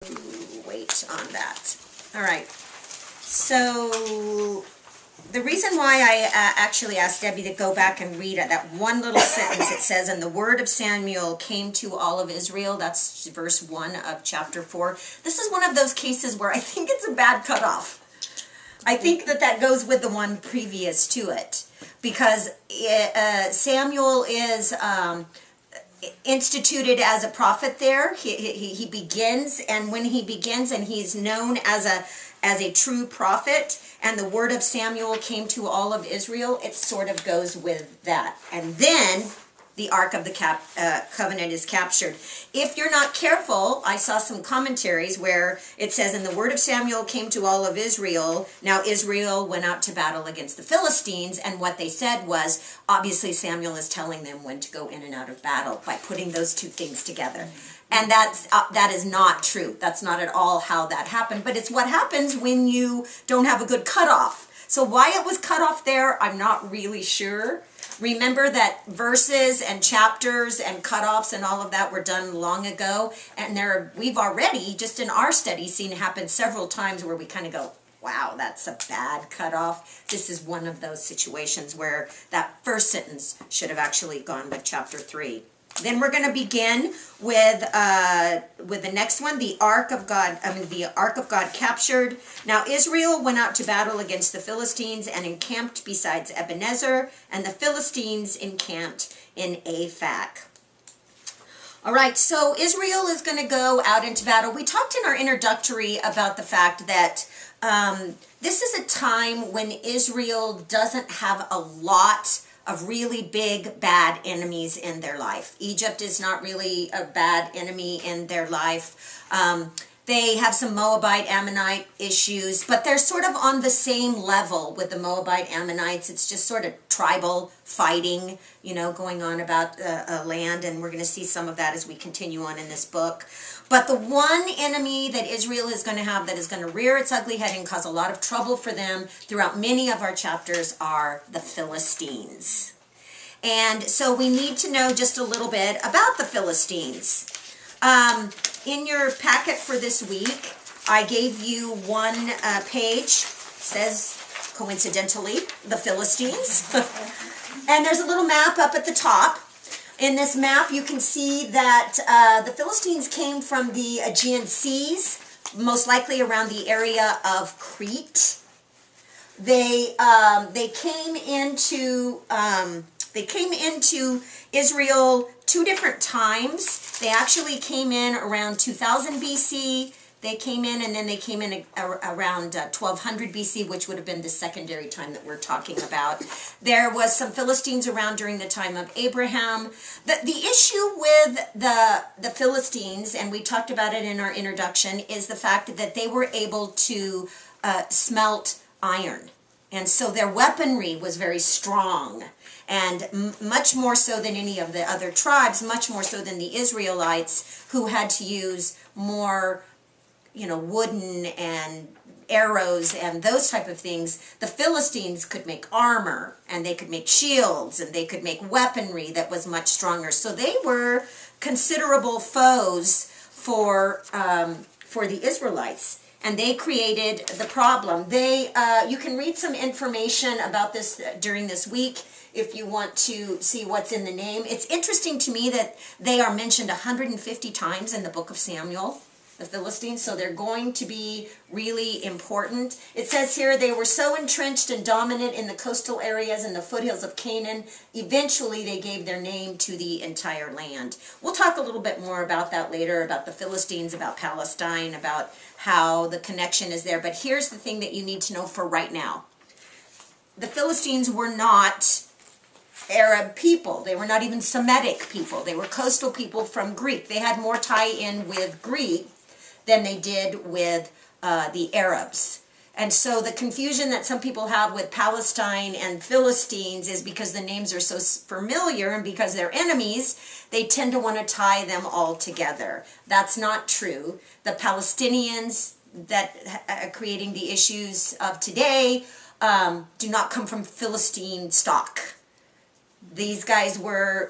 wait on that. All right. So the reason why I actually asked Debbie to go back and read that one little sentence, it says, and the word of Samuel came to all of Israel. That's verse 1 of chapter 4. This is one of those cases where I think it's a bad cutoff. I think that goes with the one previous to it, because Samuel is instituted as a prophet there. He begins, and when he begins, and he's known as a true prophet, and the word of Samuel came to all of Israel, it sort of goes with that. And then the Ark of the Covenant is captured. If you're not careful, I saw some commentaries where it says, and the word of Samuel came to all of Israel. Now Israel went out to battle against the Philistines, and what they said was, obviously Samuel is telling them when to go in and out of battle by putting those two things together. And that is not true. That's not at all how that happened, but it's what happens when you don't have a good cutoff. So why it was cut off there, I'm not really sure. Remember that verses and chapters and cutoffs and all of that were done long ago, and we've already, just in our study, seen it happen several times where we kind of go, wow, that's a bad cutoff. This is one of those situations where that first sentence should have actually gone with chapter 3. Then we're going to begin with the next one, the Ark of God. The Ark of God captured. Now Israel went out to battle against the Philistines and encamped beside Ebenezer, and the Philistines encamped in Aphek. All right, so Israel is going to go out into battle. We talked in our introductory about the fact that this is a time when Israel doesn't have a lot of really big, bad enemies in their life. Egypt is not really a bad enemy in their life. They have some Moabite, Ammonite issues, but they're sort of on the same level with the Moabite, Ammonites. It's just sort of tribal fighting, going on about land, and we're going to see some of that as we continue on in this book. But the one enemy that Israel is going to have that is going to rear its ugly head and cause a lot of trouble for them throughout many of our chapters are the Philistines. And so we need to know just a little bit about the Philistines. In your packet for this week, I gave you one page. It says, coincidentally, the Philistines. And there's a little map up at the top. In this map, you can see that the Philistines came from the Aegean Seas, most likely around the area of Crete. They came into Israel two different times. They actually came in around 2000 BC. They came in, and then they came in around 1200 BC, which would have been the secondary time that we're talking about. There was some Philistines around during the time of Abraham. The issue with the Philistines, and we talked about it in our introduction, is the fact that they were able to smelt iron. And so their weaponry was very strong, and much more so than any of the other tribes, much more so than the Israelites, who had to use more wooden and arrows and those type of things. The Philistines could make armor, and they could make shields, and they could make weaponry that was much stronger. So they were considerable foes for the Israelites, and they created the problem. You can read some information about this during this week if you want to see what's in the name. It's interesting to me that they are mentioned 150 times in the book of Samuel, the Philistines, so they're going to be really important. It says here, they were so entrenched and dominant in the coastal areas and the foothills of Canaan, eventually they gave their name to the entire land. We'll talk a little bit more about that later, about the Philistines, about Palestine, about how the connection is there. But here's the thing that you need to know for right now. The Philistines were not Arab people. They were not even Semitic people. They were coastal people from Greek. They had more tie-in with Greek than they did with the Arabs. And so the confusion that some people have with Palestine and Philistines is because the names are so familiar, and because they're enemies, they tend to want to tie them all together. That's not true. The Palestinians that are creating the issues of today do not come from Philistine stock. These guys were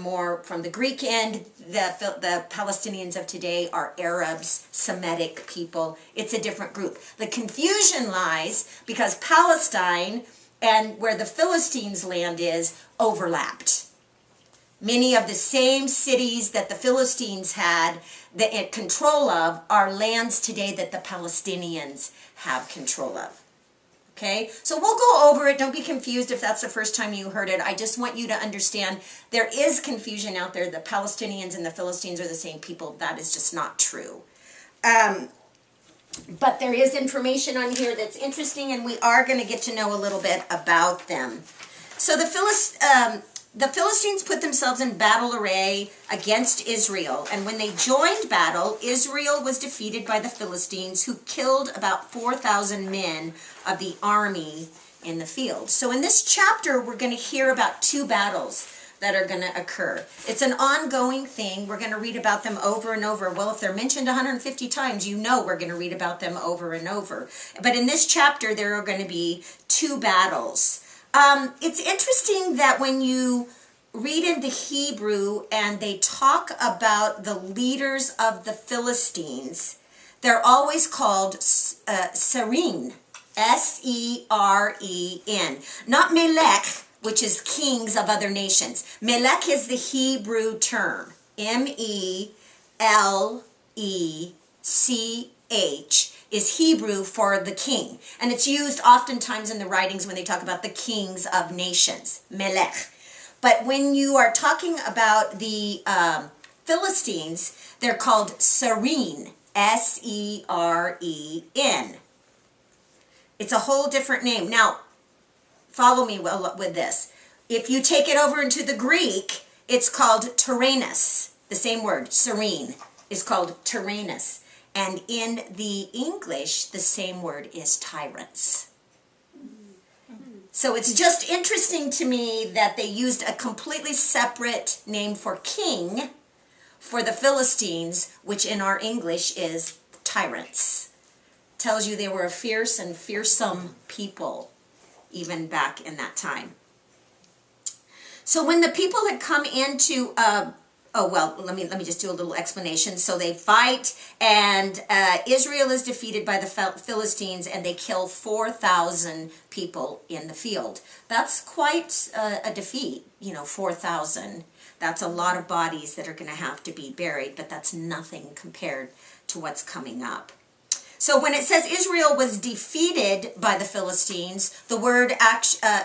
more from the Greek end. The Palestinians of today are Arabs, Semitic people. It's a different group. The confusion lies because Palestine and where the Philistines' land is overlapped. Many of the same cities that the Philistines had control of are lands today that the Palestinians have control of. Okay, so we'll go over it. Don't be confused if that's the first time you heard it. I just want you to understand there is confusion out there. The Palestinians and the Philistines are the same people. That is just not true. But there is information on here that's interesting, and we are going to get to know a little bit about them. So the Philistines put themselves in battle array against Israel, and when they joined battle, Israel was defeated by the Philistines, who killed about 4,000 men of the army in the field. So in this chapter, we're going to hear about two battles that are going to occur. It's an ongoing thing. We're going to read about them over and over. Well, if they're mentioned 150 times, you know we're going to read about them over and over. But in this chapter, there are going to be two battles. It's interesting that when you read in the Hebrew and they talk about the leaders of the Philistines, they're always called Seren, S-E-R-E-N. Not Melech, which is kings of other nations. Melech is the Hebrew term, M-E-L-E-C-H. is Hebrew for the king. And it's used oftentimes in the writings when they talk about the kings of nations, Melech. But when you are talking about the Philistines, they're called Seren, S-E-R-E-N. It's a whole different name. Now, follow me with this. If you take it over into the Greek, it's called Tyrannus. The same word, Seren, is called Tyrannus. And in the English, the same word is tyrants. So it's just interesting to me that they used a completely separate name for king for the Philistines, which in our English is tyrants. Tells you they were a fierce and fearsome people, even back in that time. So when the people had come into let me just do a little explanation. So they fight, and Israel is defeated by the Philistines, and they kill 4,000 people in the field. That's quite a defeat, 4,000. That's a lot of bodies that are going to have to be buried, but that's nothing compared to what's coming up. So when it says Israel was defeated by the Philistines, the word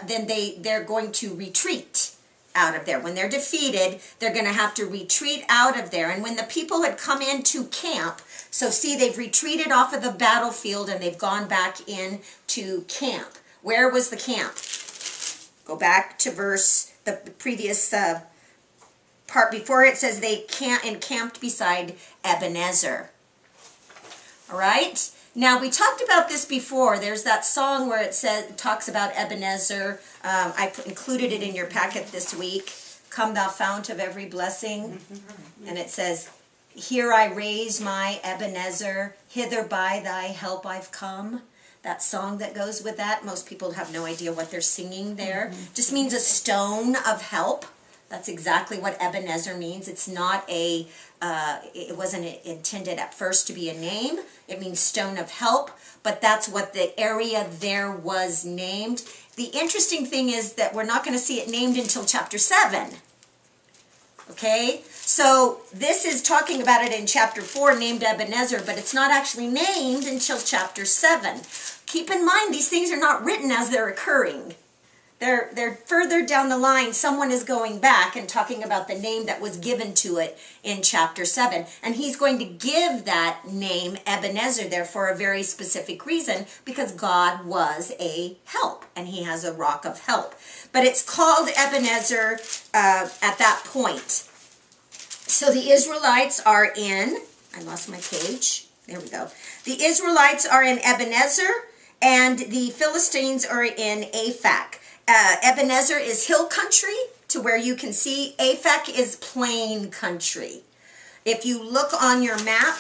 then they're going to retreat out of there. When they're defeated, they're going to have to retreat out of there. And when the people had come into camp, so see, they've retreated off of the battlefield and they've gone back into camp. Where was the camp? Go back to the previous part before. It says they encamped beside Ebenezer. All right? Now, we talked about this before. There's that song where it talks about Ebenezer. I included it in your packet this week. Come thou fount of every blessing. And it says, here I raise my Ebenezer, hither by thy help I've come. That song that goes with that, most people have no idea what they're singing there. Just means a stone of help. That's exactly what Ebenezer means. It's not it wasn't intended at first to be a name. It means stone of help, but that's what the area there was named. The interesting thing is that we're not going to see it named until chapter 7. Okay? So this is talking about it in chapter 4, named Ebenezer, but it's not actually named until chapter 7. Keep in mind, these things are not written as they're occurring. They're further down the line. Someone is going back and talking about the name that was given to it in chapter 7. And he's going to give that name Ebenezer there for a very specific reason, because God was a help and he has a rock of help. But it's called Ebenezer at that point. So the Israelites are in, I lost my page. There we go. The Israelites are in Ebenezer and the Philistines are in Aphek. Ebenezer is hill country to where you can see. Aphek is plain country. If you look on your map,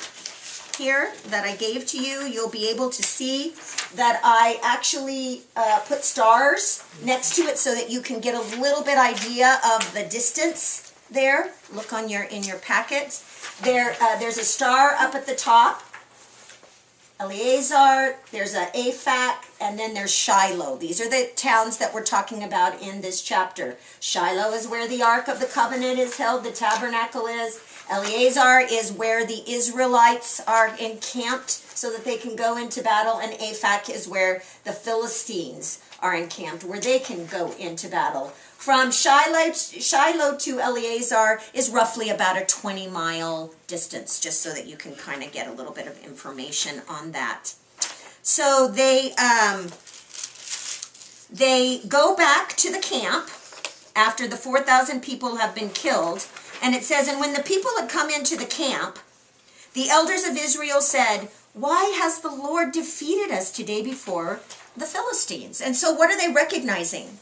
here that I gave to you, you'll be able to see that I actually put stars next to it so that you can get a little bit idea of the distance there. Look on in your packet. There's a star up at the top. Eleazar, there's a Aphek, and then there's Shiloh. These are the towns that we're talking about in this chapter. Shiloh is where the Ark of the Covenant is held, the tabernacle is. Eleazar is where the Israelites are encamped so that they can go into battle, and Aphek is where the Philistines are encamped, where they can go into battle. From Shiloh to Eleazar is roughly about a 20-mile distance, just so that you can kind of get a little bit of information on that. So they go back to the camp after the 4,000 people have been killed, and it says, and when the people had come into the camp, the elders of Israel said, why has the Lord defeated us today before the Philistines? And so what are they recognizing?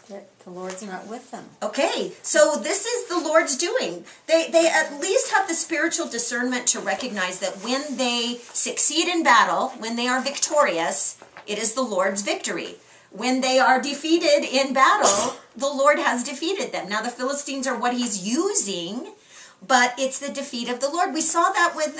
That the Lord's not with them. Okay, so this is the Lord's doing. They at least have the spiritual discernment to recognize that when they succeed in battle, when they are victorious, it is the Lord's victory. When they are defeated in battle, the Lord has defeated them. Now the Philistines are what he's using, but it's the defeat of the Lord. We saw that with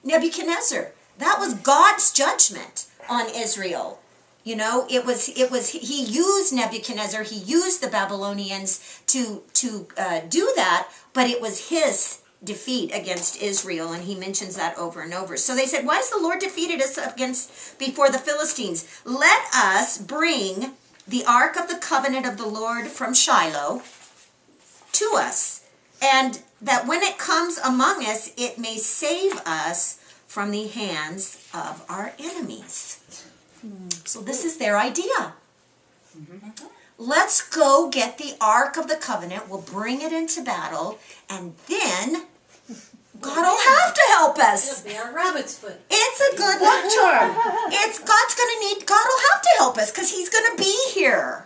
Nebuchadnezzar. That was God's judgment on Israel. You know, he used Nebuchadnezzar, he used the Babylonians to do that, but it was his defeat against Israel, and he mentions that over and over. So they said, why has the Lord defeated us before the Philistines? Let us bring the Ark of the Covenant of the Lord from Shiloh to us, and that when it comes among us, it may save us from the hands of our enemies. So this is their idea. Let's go get the Ark of the Covenant. We'll bring it into battle, and then God will have to help us. It'll be our rabbit's foot. It's a good luck charm. God will have to help us because he's going to be here.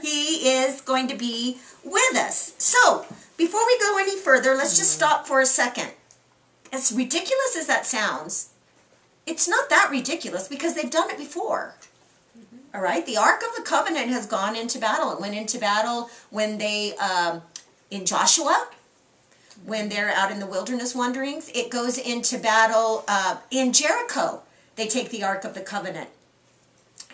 He is going to be with us. So, before we go any further, let's just stop for a second. As ridiculous as that sounds, it's not that ridiculous because they've done it before. All right? The Ark of the Covenant has gone into battle. It went into battle when they, in Joshua, when they're out in the wilderness wanderings. It goes into battle in Jericho. They take the Ark of the Covenant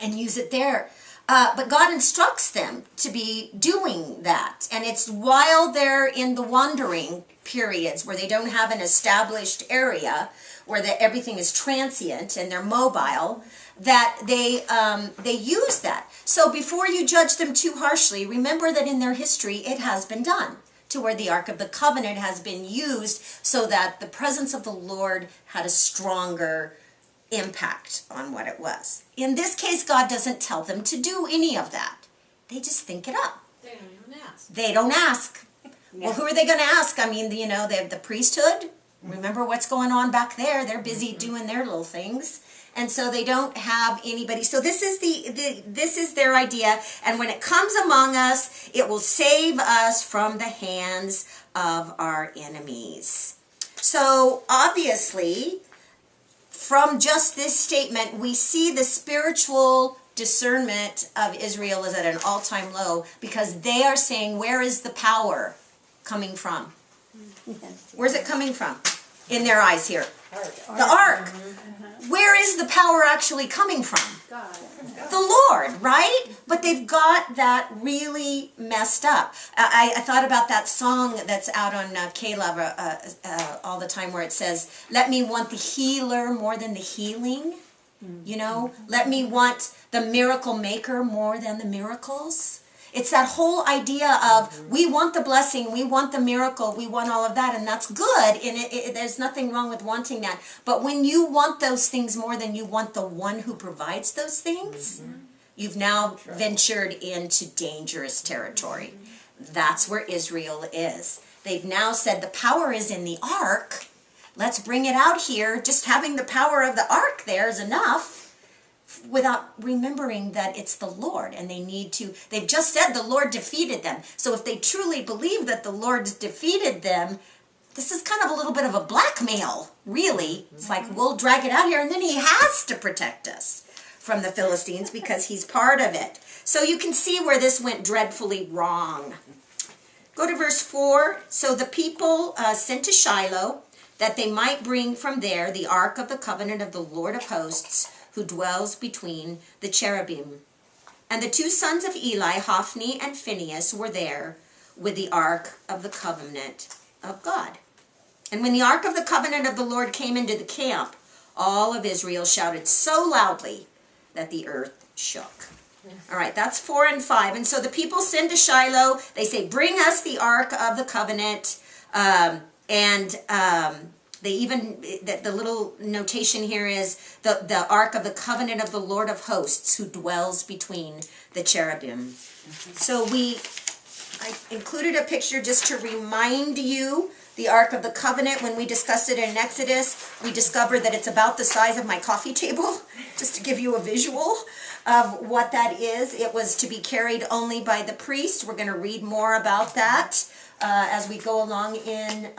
and use it there. But God instructs them to be doing that. And it's while they're in the wandering periods where they don't have an established area, where everything is transient and they're mobile, that they use that. So before you judge them too harshly, remember that in their history it has been done, to where the Ark of the Covenant has been used so that the presence of the Lord had a stronger impact on what it was. In this case, God doesn't tell them to do any of that. They just think it up. They don't even ask. They don't ask. Well, who are they going to ask? I mean, you know, they have the priesthood. Remember what's going on back there. They're busy doing their little things. And so they don't have anybody. So this is this is their idea. And when it comes among us, it will save us from the hands of our enemies. So obviously, from just this statement, we see the spiritual discernment of Israel is at an all-time low because they are saying, where is the power coming from? Where's it coming from? In their eyes here. The ark. Where is the power actually coming from? God. The Lord, right? But they've got that really messed up. I thought about that song that's out on K-Love all the time where it says, let me want the healer more than the healing. You know, let me want the miracle maker more than the miracles. It's that whole idea of we want the blessing, we want the miracle, we want all of that, and that's good, and there's nothing wrong with wanting that. But when you want those things more than you want the one who provides those things, you've now ventured into dangerous territory. That's where Israel is. They've now said the power is in the ark. Let's bring it out here. Just having the power of the ark there is enough, without remembering that it's the Lord, and they've just said the Lord defeated them. So if they truly believe that the Lord's defeated them, this is kind of a little bit of a blackmail, really. It's like, we'll drag it out here, and then he has to protect us from the Philistines because he's part of it. So you can see where this went dreadfully wrong. Go to verse 4. So the people sent to Shiloh that they might bring from there the ark of the covenant of the Lord of hosts, who dwells between the cherubim. And the two sons of Eli, Hophni and Phinehas, were there with the ark of the covenant of God. And when the ark of the covenant of the Lord came into the camp, all of Israel shouted so loudly that the earth shook. All right, that's 4 and 5. And so the people send to Shiloh. They say, bring us the ark of the covenant. They even, the little notation here is the ark of the covenant of the Lord of hosts, who dwells between the cherubim. So I included a picture just to remind you the ark of the covenant. When we discussed it in Exodus, we discovered that it's about the size of my coffee table, just to give you a visual of what that is. It was to be carried only by the priest. We're going to read more about that as we go along in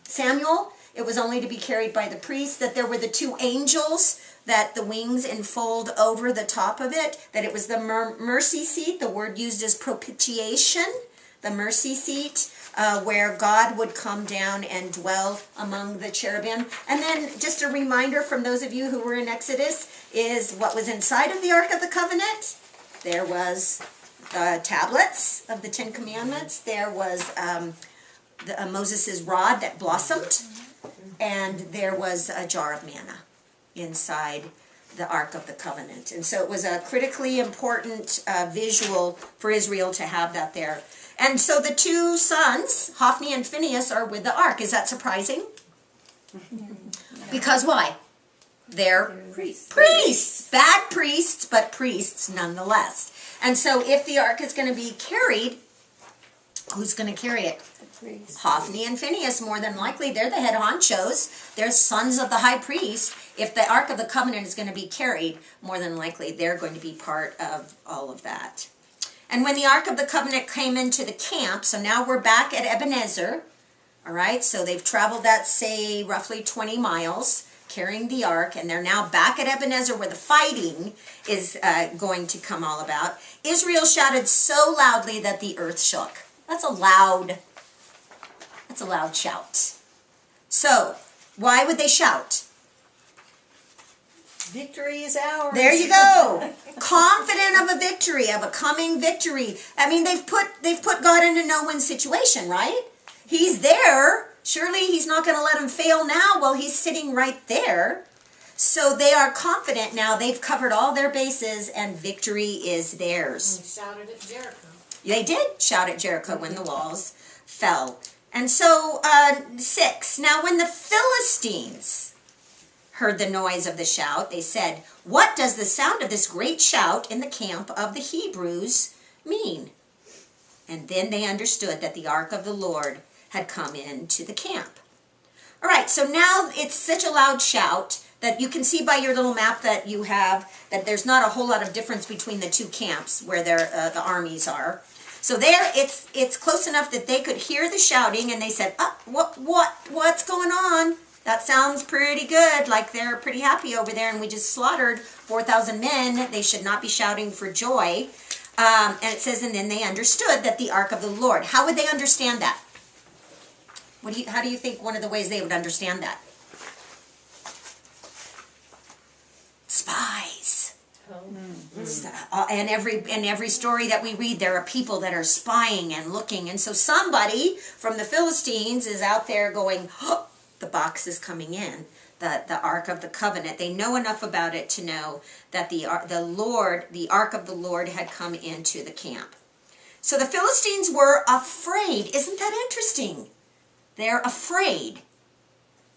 Samuel. It was only to be carried by the priest, that there were the two angels that the wings enfold over the top of it, that it was the mercy seat. The word used is propitiation, the mercy seat, where God would come down and dwell among the cherubim. And then just a reminder from those of you who were in Exodus is what was inside of the Ark of the Covenant. There was tablets of the Ten Commandments. There was Moses' rod that blossomed. And there was a jar of manna inside the Ark of the Covenant. And so it was a critically important visual for Israel to have that there. And so the two sons, Hophni and Phinehas, are with the ark. Is that surprising? Because why? They're priests. Bad priests, but priests nonetheless. And so if the ark is going to be carried, who's going to carry it? Hophni and Phinehas, more than likely. They're the head honchos. They're sons of the high priest. If the Ark of the Covenant is going to be carried, more than likely they're going to be part of all of that. And when the Ark of the Covenant came into the camp, so now we're back at Ebenezer, all right? So they've traveled that, say, roughly 20 miles, carrying the Ark, and they're now back at Ebenezer where the fighting is going to come all about. Israel shouted so loudly that the earth shook. That's a loud shout. So, why would they shout? Victory is ours. There you go. Confident of a victory, of a coming victory. I mean, they've put God in a no-win situation, right? He's there. Surely he's not going to let him fail now. Well, he's sitting right there. So they are confident now. They've covered all their bases and victory is theirs. They shouted at Jericho. They did shout at Jericho when the walls fell. And so, 6. Now when the Philistines heard the noise of the shout, they said, what does the sound of this great shout in the camp of the Hebrews mean? And then they understood that the ark of the Lord had come into the camp. All right, so now it's such a loud shout that you can see by your little map that you have that there's not a whole lot of difference between the two camps where the armies are. So there, it's close enough that they could hear the shouting, and they said, what's going on? That sounds pretty good, like they're pretty happy over there, and we just slaughtered 4,000 men. They should not be shouting for joy. And it says, and then they understood that the ark of the Lord. How would they understand that? How do you think one of the ways they would understand that? Spies. And every story that we read, there are people that are spying and looking. And so somebody from the Philistines is out there going, oh, the box is coming in, the Ark of the Covenant. They know enough about it to know that the Ark of the Lord had come into the camp. So the Philistines were afraid. Isn't that interesting? They're afraid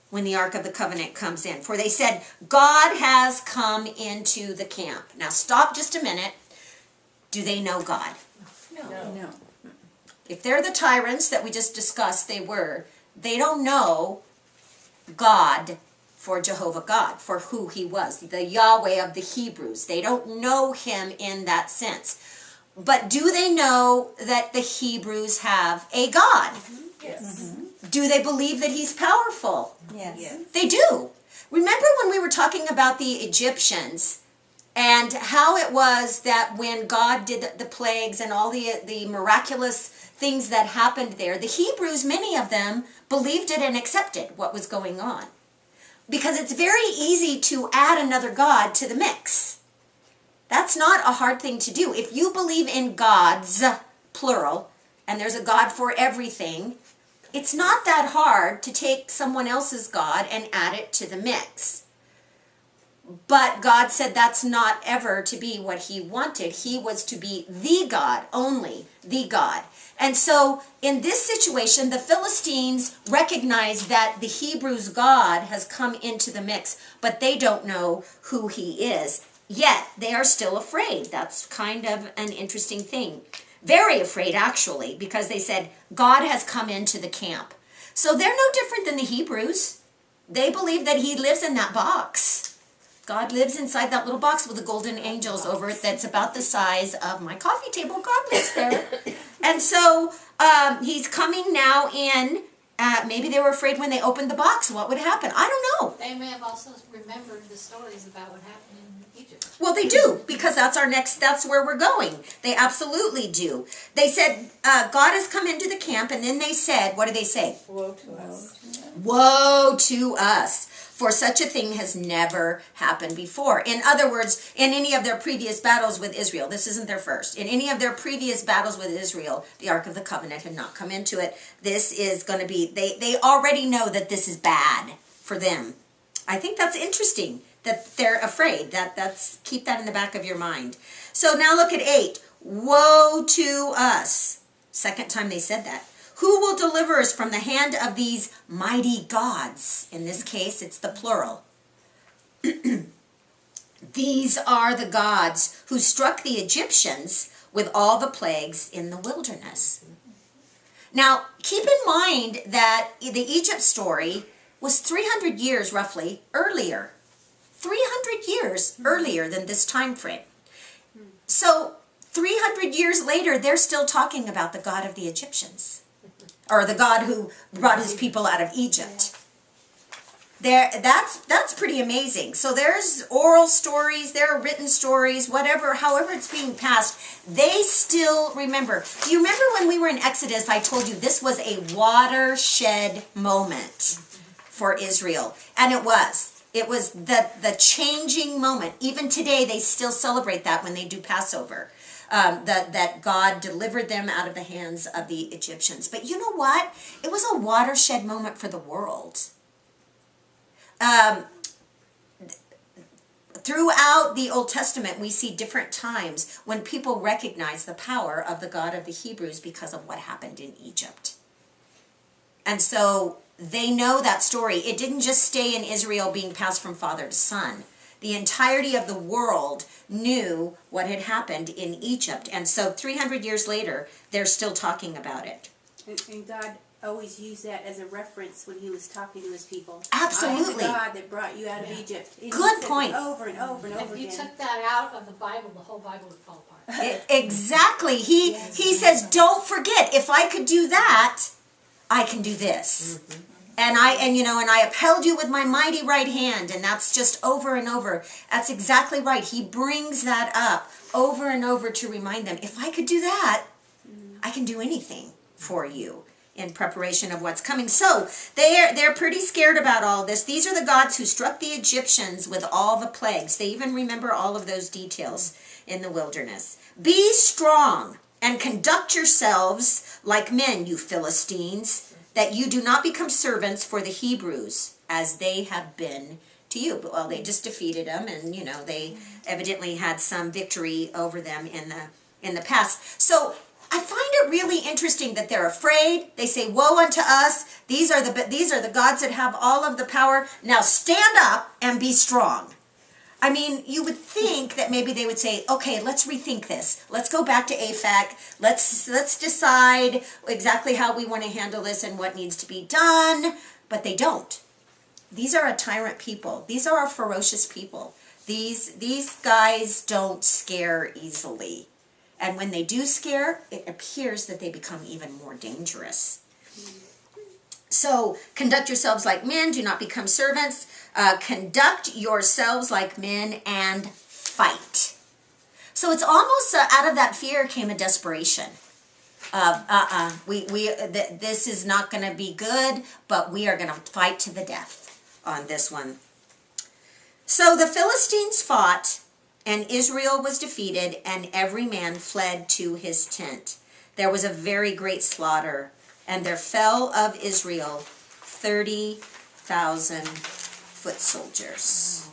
when the Ark of the Covenant comes in. For they said, God has come into the camp. Now stop just a minute. Do they know God? No. If they're the tyrants that we just discussed, they don't know God for Jehovah God, for who he was, the Yahweh of the Hebrews. They don't know him in that sense. But do they know that the Hebrews have a God? Yes. Do they believe that he's powerful? Yes. They do. Remember when we were talking about the Egyptians and how it was that when God did the plagues and all the miraculous things that happened there, the Hebrews, many of them, believed it and accepted what was going on. Because it's very easy to add another God to the mix. That's not a hard thing to do. If you believe in gods, plural, and there's a God for everything, it's not that hard to take someone else's God and add it to the mix. But God said that's not ever to be what he wanted. He was to be the God, only the God. And so in this situation, the Philistines recognize that the Hebrews' God has come into the mix, but they don't know who he is. Yet they are still afraid. That's kind of an interesting thing. Very afraid, actually, because they said, God has come into the camp. So they're no different than the Hebrews. They believe that he lives in that box. God lives inside that little box with the golden angels over it that's about the size of my coffee table. God lives there. And so he's coming now in. Maybe they were afraid when they opened the box. What would happen? I don't know. They may have also remembered the stories about what happened in Egypt. Well, they do, because that's where we're going. They absolutely do. They said, God has come into the camp, and then they said, what did they say? Woe to us. Woe to us, for such a thing has never happened before. In other words, in any of their previous battles with Israel, this isn't their first, in any of their previous battles with Israel, the Ark of the Covenant had not come into it. This is going to be, they already know that this is bad for them. I think that's interesting, that they're afraid. That's keep that in the back of your mind. So now look at 8. Woe to us. Second time they said that. Who will deliver us from the hand of these mighty gods? In this case, it's the plural. These are the gods who struck the Egyptians with all the plagues in the wilderness. Now, keep in mind that the Egypt story was 300 years roughly earlier. 300 years earlier than this time frame. So 300 years later, they're still talking about the God of the Egyptians, or the God who brought his people out of Egypt. That's pretty amazing. So there's oral stories, there are written stories, whatever, however it's being passed, they still remember. Do you remember when we were in Exodus, I told you this was a watershed moment for Israel, and it was. It was the changing moment. Even today, they still celebrate that when they do Passover. That God delivered them out of the hands of the Egyptians. But you know what? It was a watershed moment for the world. Throughout the Old Testament, we see different times when people recognize the power of the God of the Hebrews because of what happened in Egypt. And so they know that story. It didn't just stay in Israel being passed from father to son. The entirety of the world knew what had happened in Egypt. And so 300 years later, they're still talking about it. And God always used that as a reference when he was talking to his people. Absolutely. I am the God that brought you out of Egypt. And Good he says point. it over and over and over If you again. took that out of the Bible, the whole Bible would fall apart. Exactly. He says, don't forget, if I could do that, I can do this. And I upheld you with my mighty right hand, and that's just over and over. That's exactly right. He brings that up over and over to remind them, if I could do that, I can do anything for you in preparation of what's coming. So they're pretty scared about all this. These are the gods who struck the Egyptians with all the plagues. They even remember all of those details in the wilderness. Be strong and conduct yourselves like men, you Philistines, that you do not become servants for the Hebrews, as they have been to you. Well, they just defeated them, and they evidently had some victory over them in the past. So I find it really interesting that they're afraid. They say, "Woe unto us! These are the gods that have all of the power. Now stand up and be strong." I mean, you would think that maybe they would say, okay, let's rethink this. Let's go back to AFAC. Let's decide exactly how we want to handle this and what needs to be done. But they don't. These are a tyrant people. These are a ferocious people. These guys don't scare easily. And when they do scare, it appears that they become even more dangerous. So conduct yourselves like men, do not become servants. Conduct yourselves like men and fight. So it's almost out of that fear came a desperation of this is not going to be good, but we are going to fight to the death on this one. So the Philistines fought, and Israel was defeated, and every man fled to his tent. There was a very great slaughter, and there fell of Israel 30,000 foot soldiers.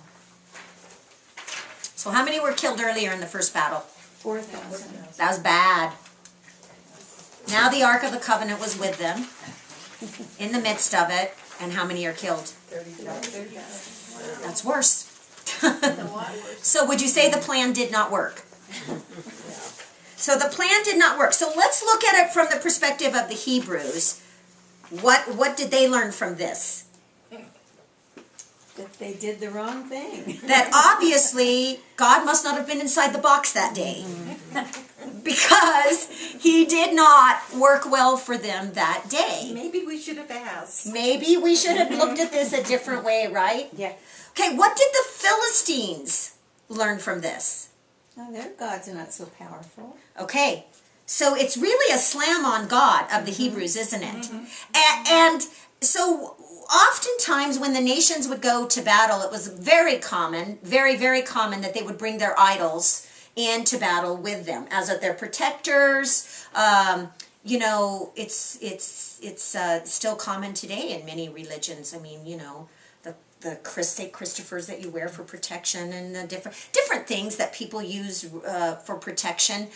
So how many were killed earlier in the first battle? 4,000. That was bad. Now the Ark of the Covenant was with them, in the midst of it, and how many are killed? 30,000. That's worse. That's a lot worse. So would you say the plan did not work? So the plan did not work. So let's look at it from the perspective of the Hebrews. What did they learn from this? That they did the wrong thing. That obviously God must not have been inside the box that day. Because he did not work well for them that day. Maybe we should have asked. Maybe we should have looked at this a different way, right? Yeah. Okay, what did the Philistines learn from this? No, their gods are not so powerful. Okay, so it's really a slam on God of the Hebrews, isn't it? And so oftentimes when the nations would go to battle, it was very common, very, very common that they would bring their idols into battle with them as their protectors. You know, it's still common today in many religions. I mean, you know, the St. Christophers that you wear for protection, and the different things that people use for protection.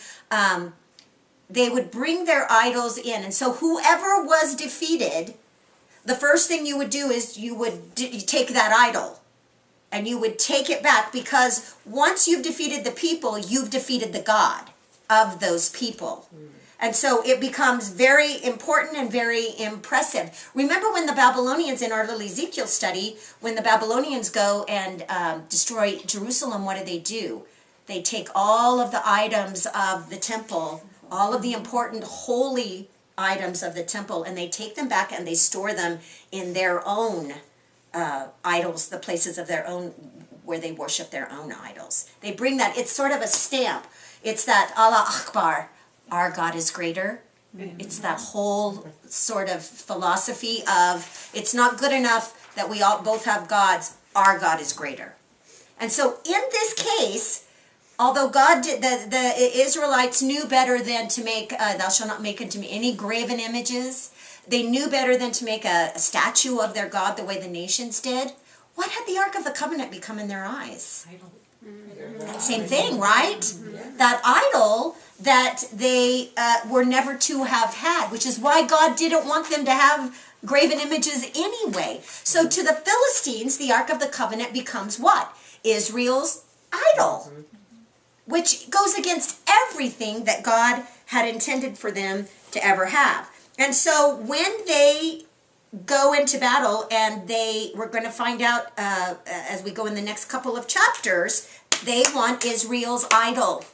They would bring their idols in, and so whoever was defeated, the first thing you would do is you would take that idol, and you would take it back, because once you've defeated the people, you've defeated the God of those people. And so it becomes very important and very impressive. Remember when the Babylonians, in our little Ezekiel study, when the Babylonians go and destroy Jerusalem, what do? They take all of the items of the temple, all of the important holy items of the temple, and they take them back and they store them in their own idols, the places of their own, where they worship their own idols. They bring that, it's sort of a stamp. It's that Allah Akbar, our God is greater. It's that whole sort of philosophy of it's not good enough that we all both have gods, our God is greater. And so in this case, although God did, the Israelites knew better than to make, thou shalt not make unto me any graven images. They knew better than to make a statue of their God the way the nations did. What had the Ark of the Covenant become in their eyes? Same thing, right? That idol that they were never to have had, which is why God didn't want them to have graven images anyway. So to the Philistines, the Ark of the Covenant becomes what? Israel's idol, which goes against everything that God had intended for them to ever have. And so when they go into battle, and we're going to find out as we go in the next couple of chapters, they want Israel's idol,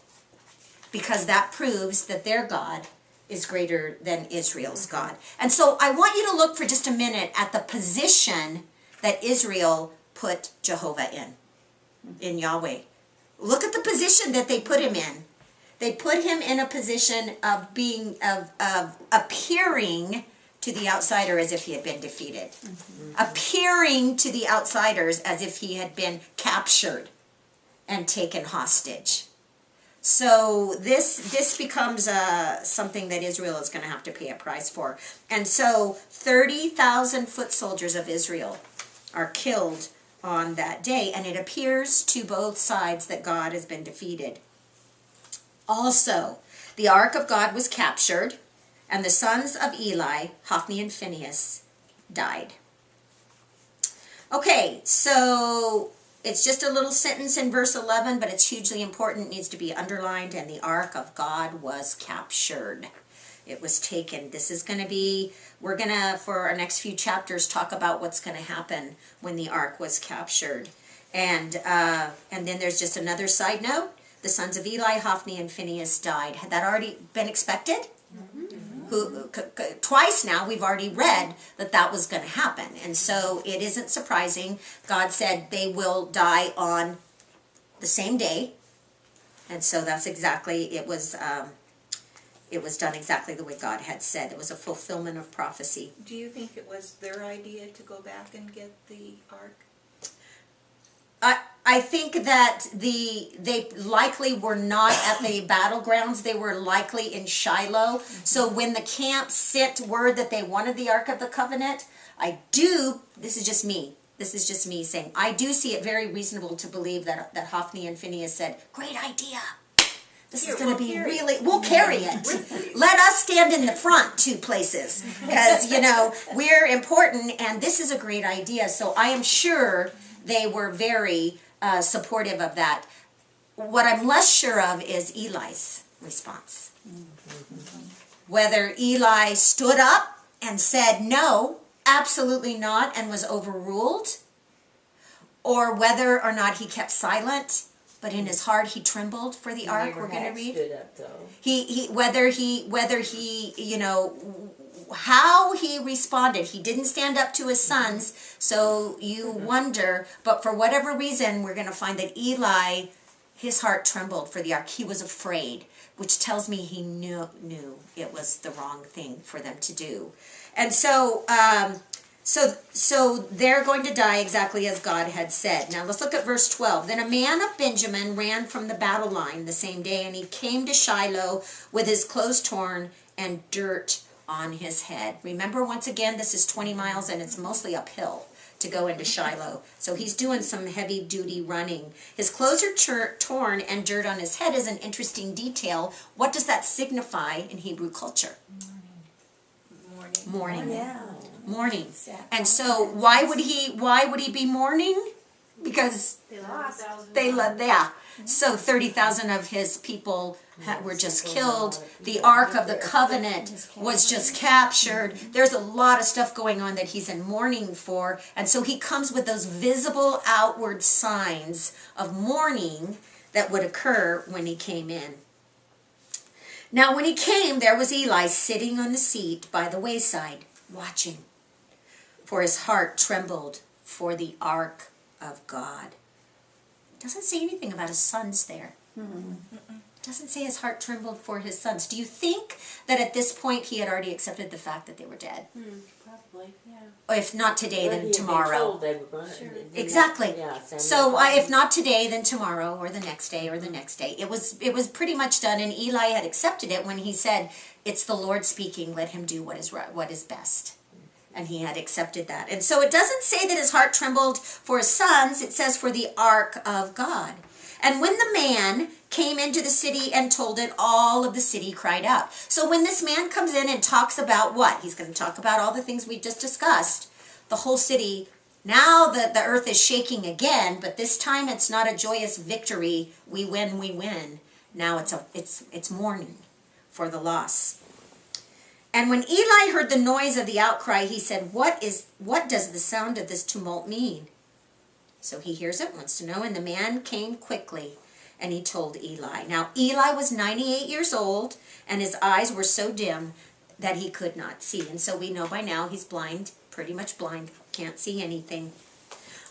because that proves that their God is greater than Israel's God. And so I want you to look for just a minute at the position that Israel put Jehovah in Yahweh. Look at the position that they put him in. They put him in a position of being, of appearing to the outsider as if he had been defeated. Appearing to the outsiders as if he had been captured and taken hostage. So this becomes something that Israel is going to have to pay a price for. And so 30,000 foot soldiers of Israel are killed on that day, and it appears to both sides that God has been defeated. Also, the Ark of God was captured, and the sons of Eli, Hophni and Phinehas, died. Okay, so it's just a little sentence in verse 11, but it's hugely important. It needs to be underlined, and the Ark of God was captured. It was taken. This is going to be, we're going to, for our next few chapters, talk about what's going to happen when the Ark was captured. And then there's just another side note. The sons of Eli, Hophni, and Phinehas died. Had that already been expected? Twice now we've already read that was going to happen. And so it isn't surprising. God said they will die on the same day. And so that's exactly, it was done exactly the way God had said. It was a fulfillment of prophecy. Do you think it was their idea to go back and get the ark? I think that they likely were not at the battlegrounds. They were likely in Shiloh. So when the camp sent word that they wanted the Ark of the Covenant, this is just me saying, I do see it very reasonable to believe that Hophni and Phinehas said, great idea. This is going to be really, we'll carry it. Let us stand in the front 2 places. Because, we're important and this is a great idea. So I am sure they were very supportive of that. What I'm less sure of is Eli's response. Whether Eli stood up and said, no, absolutely not, and was overruled, or whether or not he kept silent, but in his heart he trembled for the ark. We're going to read. Stood up, though. Whether he, how he responded. He didn't stand up to his sons, so you wonder, but for whatever reason, we're going to find that Eli, his heart trembled for the ark. He was afraid, which tells me he knew it was the wrong thing for them to do. And so, so they're going to die exactly as God had said. Now let's look at verse 12. Then a man of Benjamin ran from the battle line the same day, and he came to Shiloh with his clothes torn and dirt on his head. Remember, once again, this is 20 miles and it's mostly uphill to go into Shiloh. So he's doing some heavy duty running. His clothes are torn and dirt on his head is an interesting detail. What does that signify in Hebrew culture? Mourning. Yeah. Mourning. And so why would he be mourning? Because they loved, yeah. So 30,000 of his people were just killed. The Ark of the Covenant was just captured. There's a lot of stuff going on that he's in mourning for. And so he comes with those visible outward signs of mourning that would occur when he came in. Now when he came, there was Eli sitting on the seat by the wayside, watching. For his heart trembled for the Ark of God. Doesn't say anything about his sons there. Doesn't say his heart trembled for his sons. Do you think that at this point he had already accepted the fact that they were dead? Probably, yeah. Or if not today, then tomorrow. They were gonna, Exactly. Yeah, So if not today, then tomorrow, or the next day, or the next day. It was pretty much done, and Eli had accepted it when he said, "It's the Lord speaking. Let him do what is right, what is best." And he had accepted that. And so it doesn't say that his heart trembled for his sons. It says for the ark of God. And when the man came into the city and told it, all of the city cried out. So when this man comes in and talks about what? He's going to talk about all the things we just discussed. The whole city, now the earth is shaking again, but this time it's not a joyous victory. We win, we win. Now it's mourning for the loss. And when Eli heard the noise of the outcry, he said, what does the sound of this tumult mean? So he hears it, wants to know, and the man came quickly, and he told Eli. Now, Eli was 98 years old, and his eyes were so dim that he could not see. And so we know by now he's blind, pretty much blind, can't see anything.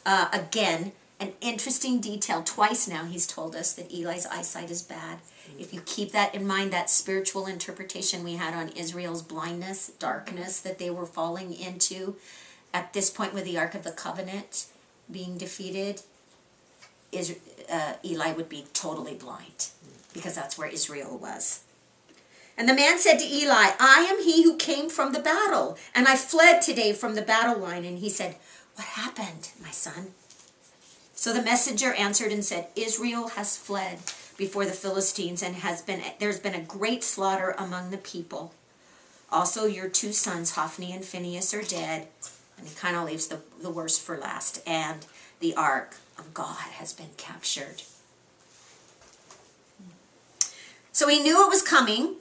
Again, an interesting detail. Twice now he's told us that Eli's eyesight is bad. If you keep that in mind, that spiritual interpretation we had on Israel's blindness, darkness that they were falling into, at this point with the Ark of the Covenant being defeated, Eli would be totally blind, because that's where Israel was. And the man said to Eli, I am he who came from the battle, and I fled today from the battle line. And he said, what happened, my son? So the messenger answered and said, Israel has fled before the Philistines, and there's been a great slaughter among the people. Also your 2 sons, Hophni and Phinehas, are dead. And he kind of leaves the worst for last. And the ark of God has been captured. So he knew it was coming.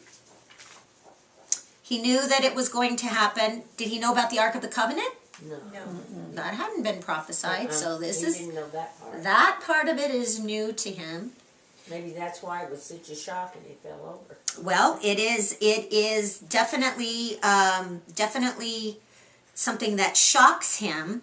He knew that it was going to happen. Did he know about the Ark of the Covenant? No. That hadn't been prophesied. So this he is didn't know that part. that part of it is new to him. Maybe that's why it was such a shock and he fell over. Well, it is definitely, definitely something that shocks him.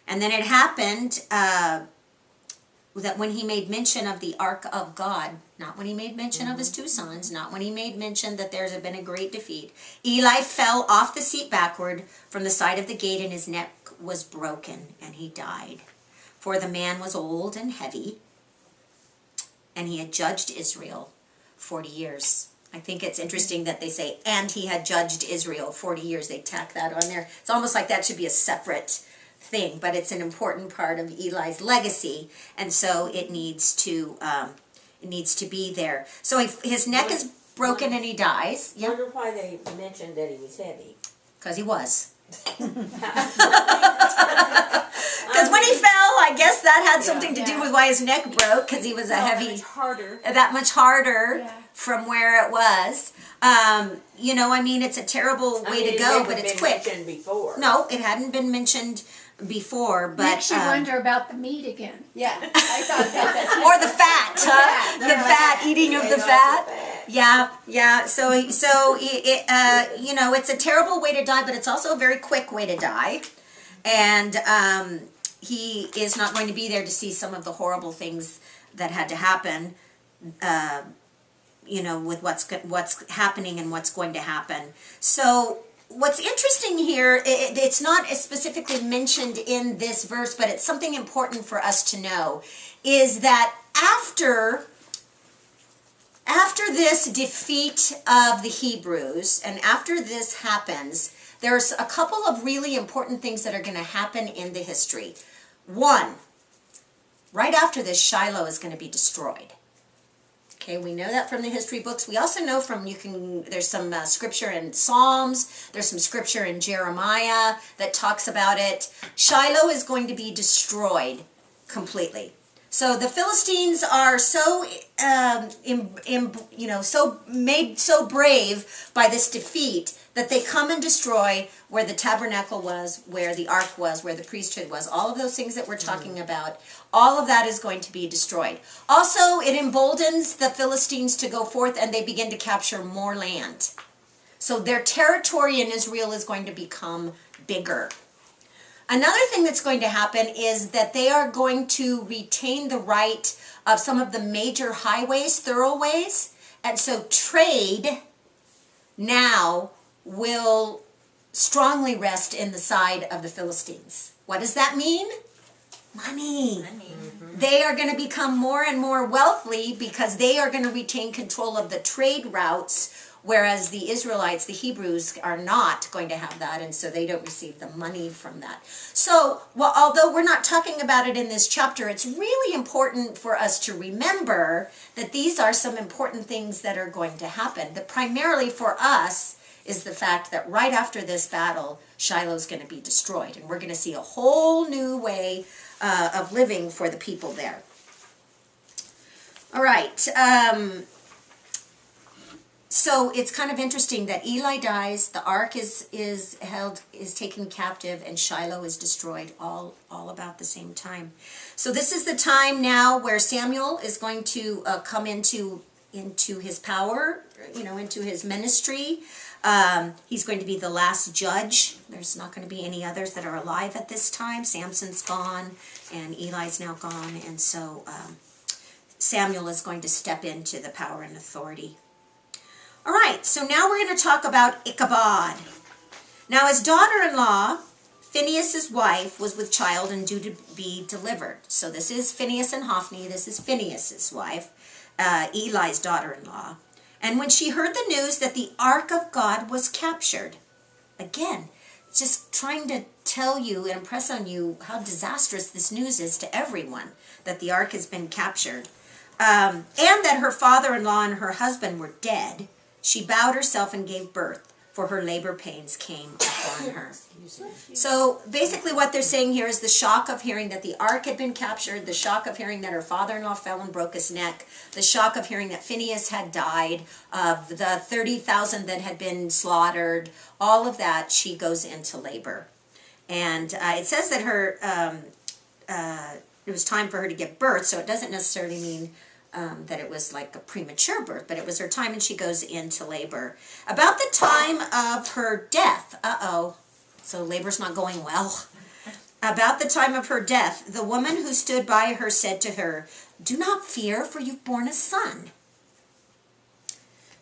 And then it happened, that when he made mention of the ark of God, not when he made mention of his two sons, not when he made mention that there's been a great defeat, Eli fell off the seat backward from the side of the gate, and his neck was broken, and he died. For the man was old and heavy, and he had judged Israel 40 years. I think it's interesting that they say, and he had judged Israel 40 years. They tack that on there. It's almost like that should be a separate thing, but it's an important part of Eli's legacy, and so it needs to be there. So his neck is broken and he dies. I Yeah, wonder why they mentioned that he was heavy. because he was. Because when he fell, I guess that had something to do with why his neck broke, because he was a heavy, It's harder. that much harder Yeah. from where it was. You know, I mean, it's a terrible way to go, but it's quick. Mentioned before. No, it hadn't been mentioned before, but Makes you wonder about the meat again. Yeah, I thought that. or the fat, huh? The fat, eating of the fat. Yeah, yeah. So you know, it's a terrible way to die, but it's also a very quick way to die. And he is not going to be there to see some of the horrible things that had to happen. You know, with what's happening and what's going to happen. So what's interesting here, it's not specifically mentioned in this verse, but it's something important for us to know, is that after this defeat of the Hebrews, and after this happens, there's a couple of really important things that are going to happen in the history. One, right after this, Shiloh is going to be destroyed. Okay, we know that from the history books. We also know from, there's some scripture in Psalms, there's some scripture in Jeremiah that talks about it. Shiloh is going to be destroyed completely. So the Philistines are so, made so brave by this defeat that they come and destroy where the tabernacle was, where the ark was, where the priesthood was. All of those things that we're talking about, all of that is going to be destroyed. Also, it emboldens the Philistines to go forth, and they begin to capture more land. So their territory in Israel is going to become bigger. Another thing that's going to happen is that they are going to retain the right of some of the major highways, thoroughways, and so trade now will strongly rest in the side of the Philistines. What does that mean? Money. They are going to become more and more wealthy because they are going to retain control of the trade routes, whereas the Israelites, the Hebrews, are not going to have that, and so they don't receive the money from that. So, although we're not talking about it in this chapter, it's really important for us to remember that these are some important things that are going to happen. That primarily for us is the fact that right after this battle, Shiloh's going to be destroyed, and we're going to see a whole new way of living for the people there. All right. So it's kind of interesting that Eli dies, the ark is taken captive, and Shiloh is destroyed all about the same time. So this is the time now where Samuel is going to come into his power, into his ministry. He's going to be the last judge. There's not going to be any others that are alive at this time. Samson's gone, and Eli's now gone, and so Samuel is going to step into the power and authority. All right, so now we're going to talk about Ichabod. Now his daughter-in-law, Phinehas' wife, was with child and due to be delivered. So this is Phinehas and Hophni. This is Phinehas' wife, Eli's daughter-in-law. And when she heard the news that the ark of God was captured, again, just trying to tell you and impress on you how disastrous this news is to everyone, that the ark has been captured, and that her father-in-law and her husband were dead, she bowed herself and gave birth, for her labor pains came upon her. So basically what they're saying here is the shock of hearing that the ark had been captured, the shock of hearing that her father-in-law fell and broke his neck, the shock of hearing that Phinehas had died, of the 30,000 that had been slaughtered, all of that, she goes into labor. And it says that it was time for her to give birth, so it doesn't necessarily mean that it was like a premature birth, but it was her time, and she goes into labor. About the time of her death, so labor's not going well. About the time of her death, the woman who stood by her said to her, "Do not fear, for you've borne a son."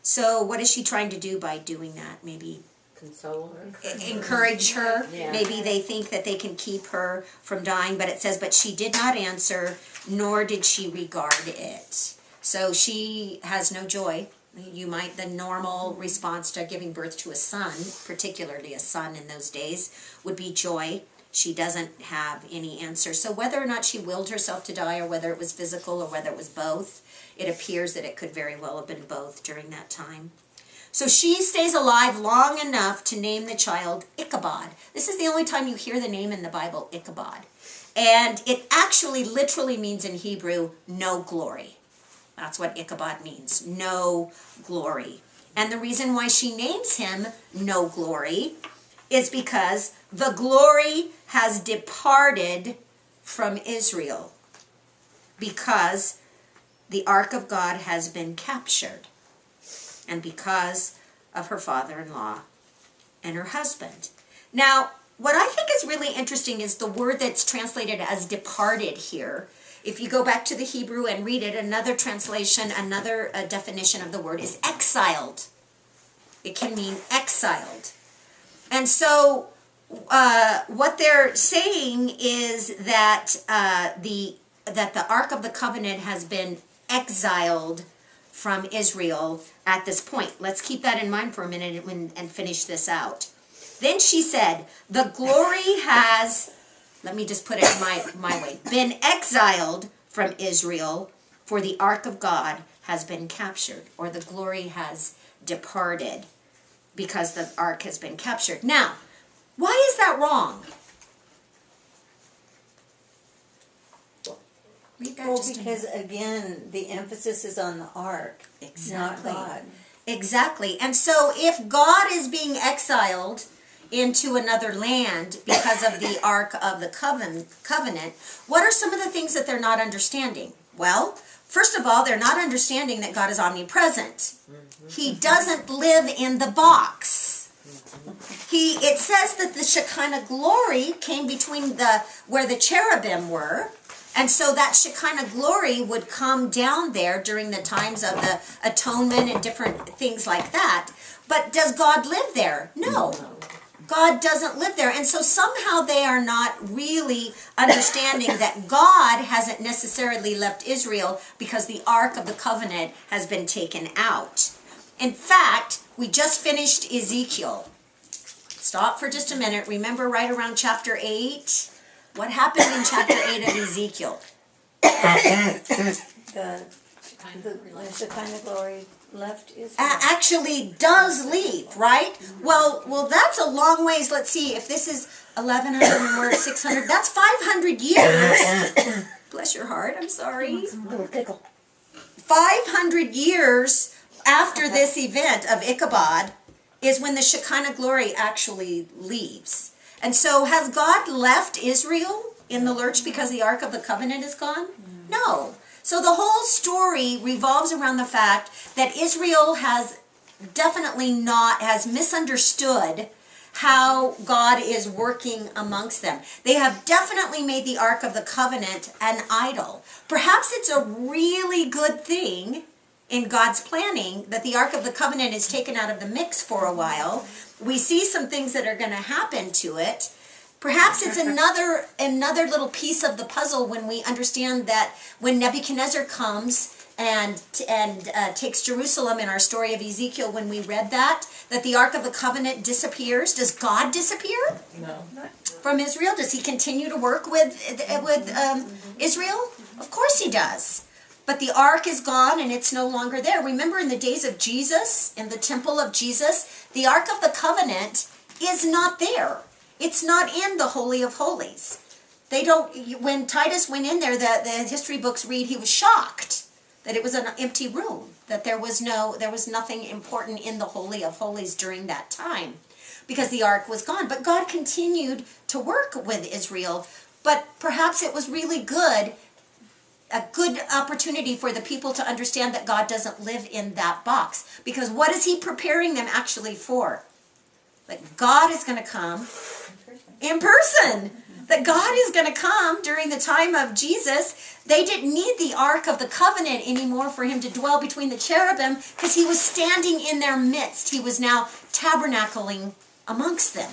So what is she trying to do by doing that? Maybe Console her. encourage her. Yeah. Maybe they think that they can keep her from dying, but it says, but she did not answer, nor did she regard it. So she has no joy. The normal response to giving birth to a son, particularly a son in those days, would be joy. She doesn't have any answer. So whether or not she willed herself to die, or whether it was physical, or whether it was both, it appears that it could very well have been both during that time. So she stays alive long enough to name the child Ichabod. This is the only time you hear the name in the Bible, Ichabod. And it actually literally means in Hebrew, no glory. That's what Ichabod means, no glory. And the reason why she names him no glory is because the glory has departed from Israel, because the ark of God has been captured, and because of her father-in-law and her husband. Now, what I think is really interesting is the word that's translated as departed here. If you go back to the Hebrew and read it, another translation, another definition of the word is exiled. It can mean exiled. And so what they're saying is that the Ark of the Covenant has been exiled from Israel at this point. Let's keep that in mind for a minute and finish this out. Then she said, the glory has, let me just put it my way, been exiled from Israel, for the Ark of God has been captured, or the glory has departed, because the Ark has been captured. Now, why is that wrong? Read that Well, just a because minute. again, the emphasis is on the ark, Exactly. not God. Exactly. And so if God is being exiled into another land because of the Ark of the Covenant, what are some of the things that they're not understanding? Well, first of all, they're not understanding that God is omnipresent. He doesn't live in the box. It says that the Shekinah glory came between where the cherubim were, and so that Shekinah glory would come down there during the times of the atonement and different things like that. But does God live there? No. God doesn't live there. And so somehow they are not really understanding that God hasn't necessarily left Israel because the Ark of the Covenant has been taken out. In fact, we just finished Ezekiel. Stop for just a minute. Remember right around chapter 8? What happened in chapter 8 of Ezekiel? The Shekinah glory left Israel. Actually does leave, right? Well, that's a long ways. Let's see, if this is 1100 and we're at 600, that's 500 years. Bless your heart, I'm sorry. Little tickle. 500 years after this event of Ichabod is when the Shekinah glory actually leaves. And so has God left Israel in the lurch because the Ark of the Covenant is gone? No. So the whole story revolves around the fact that Israel has misunderstood how God is working amongst them. They have definitely made the Ark of the Covenant an idol. Perhaps it's a really good thing in God's planning that the Ark of the Covenant is taken out of the mix for a while. We see some things that are going to happen to it. Perhaps it's another little piece of the puzzle when we understand that when Nebuchadnezzar comes and takes Jerusalem in our story of Ezekiel, when we read that the Ark of the Covenant disappears. Does God disappear? No. From Israel? Does he continue to work with Israel? Of course he does. But the ark is gone and it's no longer there. Remember in the days of Jesus, in the temple of Jesus, the Ark of the Covenant is not there. It's not in the Holy of Holies. When Titus went in there, the history books read he was shocked that it was an empty room, that there was nothing important in the Holy of Holies during that time, because the ark was gone. But God continued to work with Israel, but perhaps it was really good a good opportunity for the people to understand that God doesn't live in that box. Because what is he preparing them actually for? That God is going to come in person. That God is going to come during the time of Jesus. They didn't need the Ark of the Covenant anymore for him to dwell between the cherubim, because he was standing in their midst. He was now tabernacling amongst them.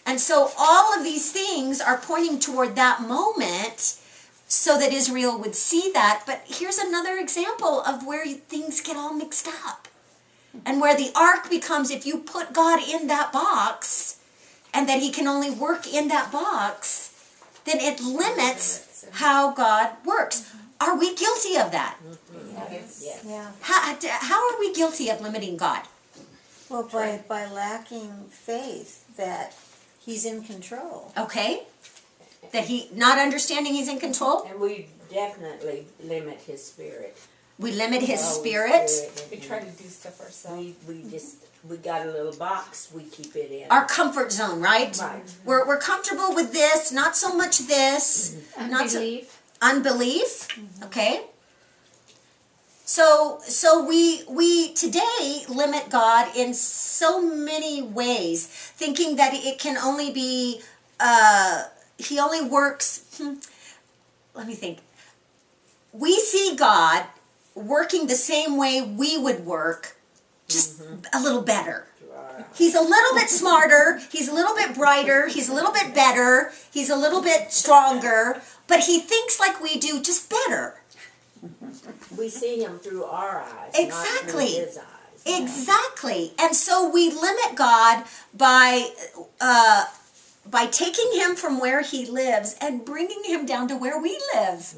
And so all of these things are pointing toward that moment so that Israel would see that. But here's another example of where things get all mixed up. And where the ark becomes, if you put God in that box, and that he can only work in that box, then it limits how God works. Are we guilty of that? Yes. Yeah. How are we guilty of limiting God? Well, by lacking faith that he's in control. Okay? That he, not understanding he's in control? And we definitely limit his spirit. We limit his Always spirit. We try to do stuff ourselves. We got a little box we keep it in. Our comfort zone, right? Right. We're comfortable with this, not so much this. Not so, Unbelief. unbelief. Okay? So we today limit God in so many ways, thinking that it can only be, he only works, let me think. We see God working the same way we would work, just a little better. He's a little bit smarter, he's a little bit brighter, he's a little bit better, he's a little bit stronger, but he thinks like we do, just better. We see him through our eyes, Exactly. not through his eyes. Exactly. And so we limit God by taking him from where he lives and bringing him down to where we live.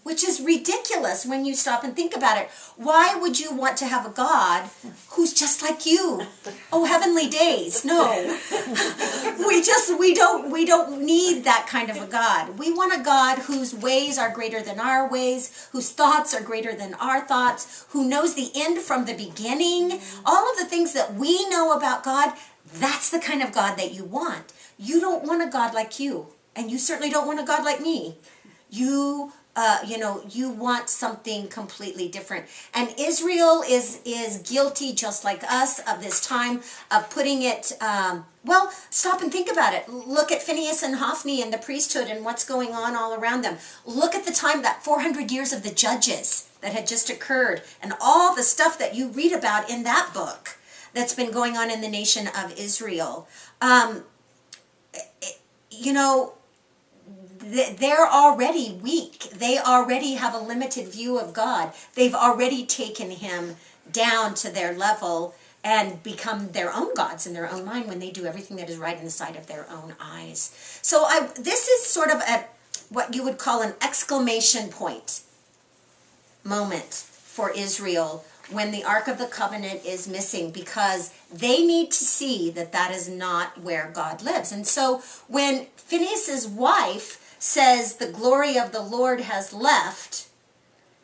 Which is ridiculous when you stop and think about it. Why would you want to have a God who's just like you? Oh, heavenly days. No. we don't need that kind of a God. We want a God whose ways are greater than our ways, whose thoughts are greater than our thoughts, who knows the end from the beginning. All of the things that we know about God, that's the kind of God that you want. You don't want a God like you, and you certainly don't want a God like me. You want something completely different. And Israel is guilty, just like us, of this time of putting it, well, stop and think about it. Look at Phineas and Hophni and the priesthood and what's going on all around them. Look at the time, that 400 years of the judges that had just occurred, and all the stuff that you read about in that book that's been going on in the nation of Israel. They're already weak. They already have a limited view of God. They've already taken him down to their level and become their own gods in their own mind when they do everything that is right in the sight of their own eyes. So this is sort of what you would call an exclamation point moment for Israel when the Ark of the Covenant is missing, because they need to see that that is not where God lives. And so when Phinehas's wife says the glory of the Lord has left,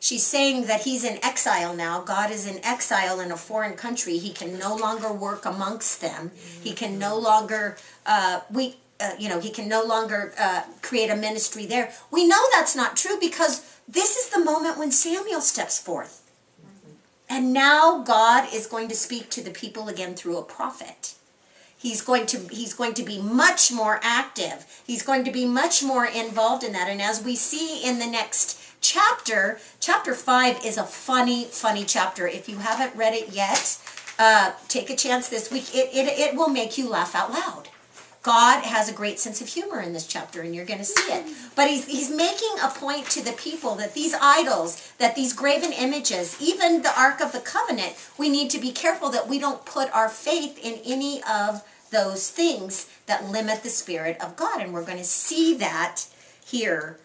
she's saying that he's in exile now. God is in exile in a foreign country. He can no longer work amongst them. He can no longer he can no longer create a ministry there. We know that's not true, because this is the moment when Samuel steps forth. And now God is going to speak to the people again through a prophet. He's going to be much more active. He's going to be much more involved in that. And as we see in the next chapter, chapter 5 is a funny chapter. If you haven't read it yet, take a chance this week. It will make you laugh out loud. God has a great sense of humor in this chapter, and you're going to see it. But he's making a point to the people that these idols, that these graven images, even the Ark of the Covenant, we need to be careful that we don't put our faith in any of those things that limit the Spirit of God. And we're going to see that here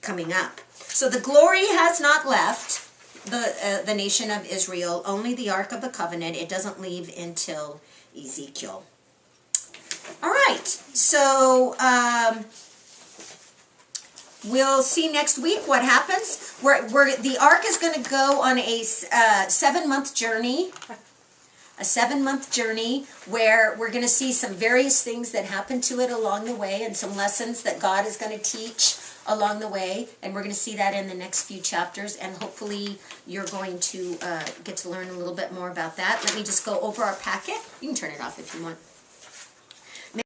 coming up. So the glory has not left the nation of Israel, only the Ark of the Covenant. It doesn't leave until Ezekiel. All right, so we'll see next week what happens. The ark is going to go on a 7-month journey. A 7-month journey where we're going to see some various things that happen to it along the way, and some lessons that God is going to teach along the way, and we're going to see that in the next few chapters, and hopefully you're going to get to learn a little bit more about that. Let me just go over our packet. You can turn it off if you want.